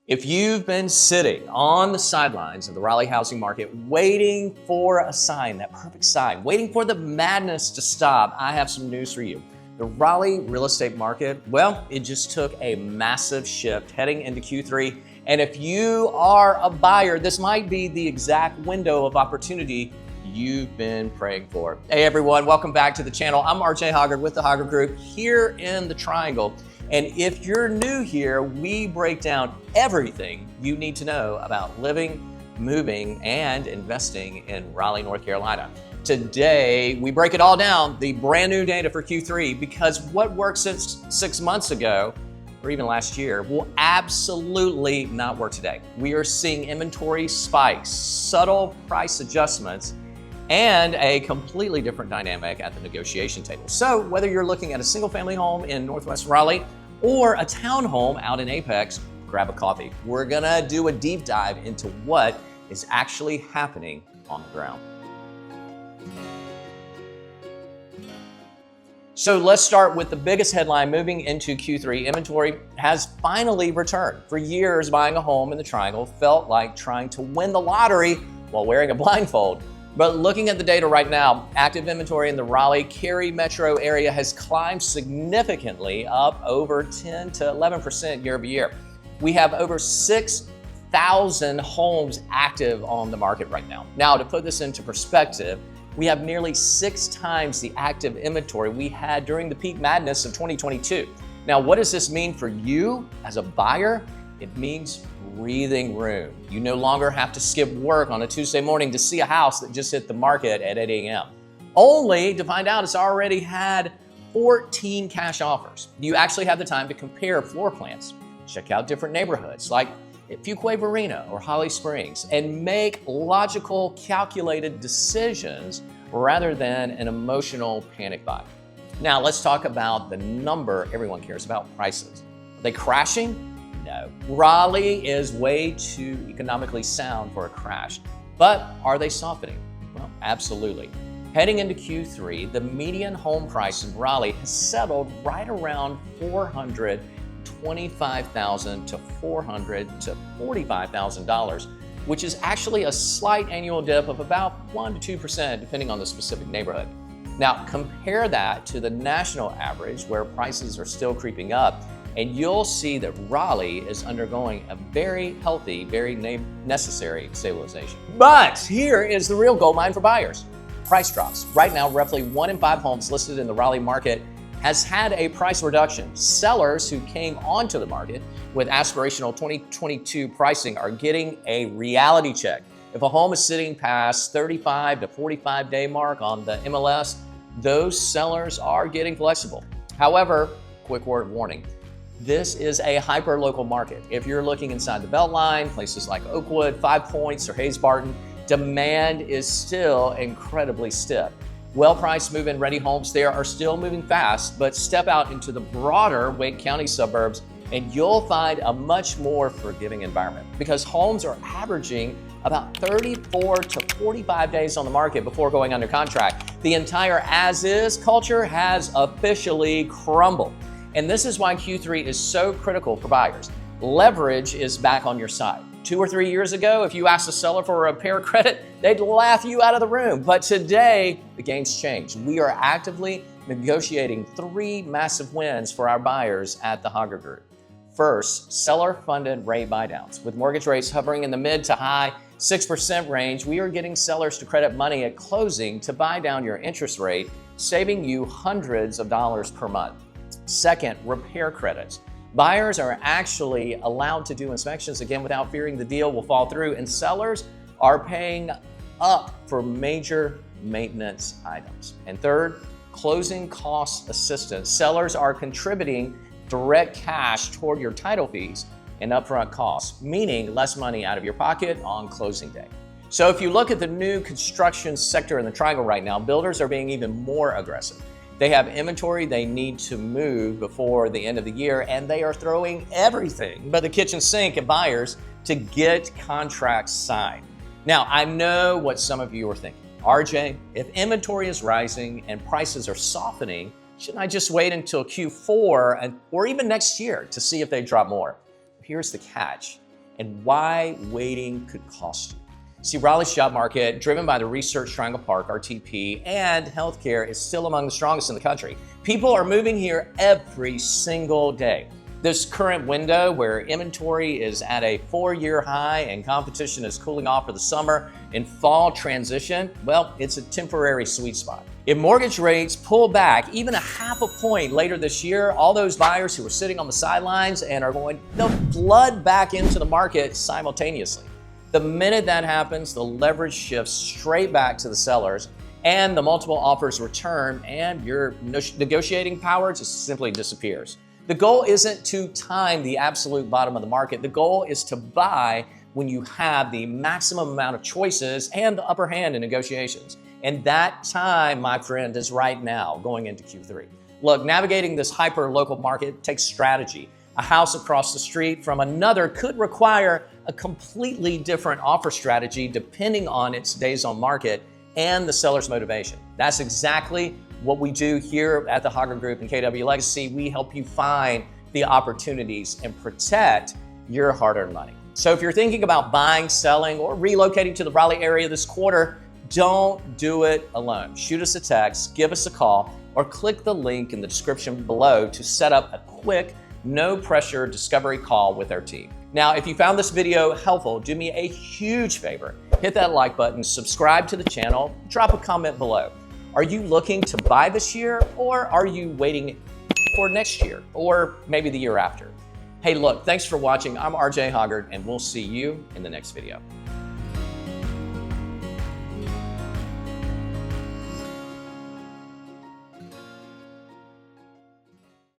If you've been sitting on the sidelines of the Raleigh housing market waiting for a sign, that perfect sign, waiting for the madness to stop, I have some news for you. The Raleigh real estate market, well, it just took a massive shift heading into Q3. And if you are a buyer, this might be the exact window of opportunity you've been praying for. Hey everyone, welcome back to the channel. I'm RJ Hoggard with the Hoggard Group here in the Triangle. And if you're new here, we break down everything you need to know about living, moving, and investing in Raleigh, North Carolina. Today, we break it all down, the brand new data for Q3, because what worked since 6 months ago, or even last year, will absolutely not work today. We are seeing inventory spikes, subtle price adjustments, and a completely different dynamic at the negotiation table. So whether you're looking at a single family home in Northwest Raleigh or a townhome out in Apex, grab a coffee. We're gonna do a deep dive into what is actually happening on the ground. So let's start with the biggest headline moving into Q3. Inventory has finally returned. For years, buying a home in the Triangle felt like trying to win the lottery while wearing a blindfold. But looking at the data right now, active inventory in the Raleigh-Cary metro area has climbed significantly, up over 10 to 11% year over year. We have over 6,000 homes active on the market right now. Now, to put this into perspective, we have nearly 6 times the active inventory we had during the peak madness of 2022. Now, what does this mean for you as a buyer? It means breathing room. You no longer have to skip work on a Tuesday morning to see a house that just hit the market at 8 a.m. Only to find out it's already had 14 cash offers. You actually have the time to compare floor plans, check out different neighborhoods like Fuquay-Varina or Holly Springs, and make logical, calculated decisions rather than an emotional panic buy. Now let's talk about the number everyone cares about: prices. Are they crashing? No. Raleigh is way too economically sound for a crash. But are they softening? Well, absolutely. Heading into Q3, the median home price in Raleigh has settled right around $425,000 to $400,000 to $45,000, which is actually a slight annual dip of about 1 to 2% depending on the specific neighborhood. Now compare that to the national average where prices are still creeping up, and you'll see that Raleigh is undergoing a very healthy, very necessary stabilization. But here is the real goldmine for buyers: price drops. Right now, roughly 1 in 5 homes listed in the Raleigh market has had a price reduction. Sellers who came onto the market with aspirational 2022 pricing are getting a reality check. If a home is sitting past 35 to 45 day mark on the MLS, those sellers are getting flexible. However, quick word of warning: this is a hyper-local market. If you're looking inside the Beltline, places like Oakwood, 5 Points, or Hayes Barton, demand is still incredibly stiff. Well-priced move-in ready homes there are still moving fast, but step out into the broader Wake County suburbs and you'll find a much more forgiving environment, because homes are averaging about 34 to 45 days on the market before going under contract. The entire as-is culture has officially crumbled. And this is why Q3 is so critical for buyers. Leverage is back on your side. 2 or 3 years ago, if you asked a seller for a repair credit, they'd laugh you out of the room. But today, the game's changed. We are actively negotiating 3 massive wins for our buyers at the Hoggard Group. First, seller-funded rate buydowns. With mortgage rates hovering in the mid to high 6% range, we are getting sellers to credit money at closing to buy down your interest rate, saving you hundreds of dollars per month. Second, repair credits. Buyers are actually allowed to do inspections again without fearing the deal will fall through, and sellers are paying up for major maintenance items. And third, closing cost assistance. Sellers are contributing direct cash toward your title fees and upfront costs, meaning less money out of your pocket on closing day. So if you look at the new construction sector in the Triangle right now, builders are being even more aggressive. They have inventory they need to move before the end of the year, and they are throwing everything but the kitchen sink at buyers to get contracts signed. Now, I know what some of you are thinking. RJ, if inventory is rising and prices are softening, shouldn't I just wait until Q4 or even next year to see if they drop more? Here's the catch. and why waiting could cost you. See, Raleigh's job market, driven by the Research Triangle Park, RTP, and healthcare, is still among the strongest in the country. People are moving here every single day. This current window where inventory is at a 4-year high and competition is cooling off for the summer and fall transition, well, it's a temporary sweet spot. If mortgage rates pull back even a half a point later this year, all those buyers who are sitting on the sidelines and are going, they'll flood back into the market simultaneously. The minute that happens, the leverage shifts straight back to the sellers and the multiple offers return and your negotiating power just simply disappears. The goal isn't to time the absolute bottom of the market. The goal is to buy when you have the maximum amount of choices and the upper hand in negotiations. And that time, my friend, is right now going into Q3. Look, navigating this hyper-local market takes strategy. A house across the street from another could require a completely different offer strategy depending on its days on market and the seller's motivation. That's exactly what we do here at the Hoggard Group and KW Legacy. We help you find the opportunities and protect your hard-earned money. So if you're thinking about buying, selling, or relocating to the Raleigh area this quarter, don't do it alone. Shoot us a text, give us a call, or click the link in the description below to set up a quick, no-pressure discovery call with our team. Now, if you found this video helpful, do me a huge favor. Hit that like button, subscribe to the channel, drop a comment below. Are you looking to buy this year, or are you waiting for next year, or maybe the year after? Hey, look, thanks for watching. I'm RJ Hoggard, and we'll see you in the next video.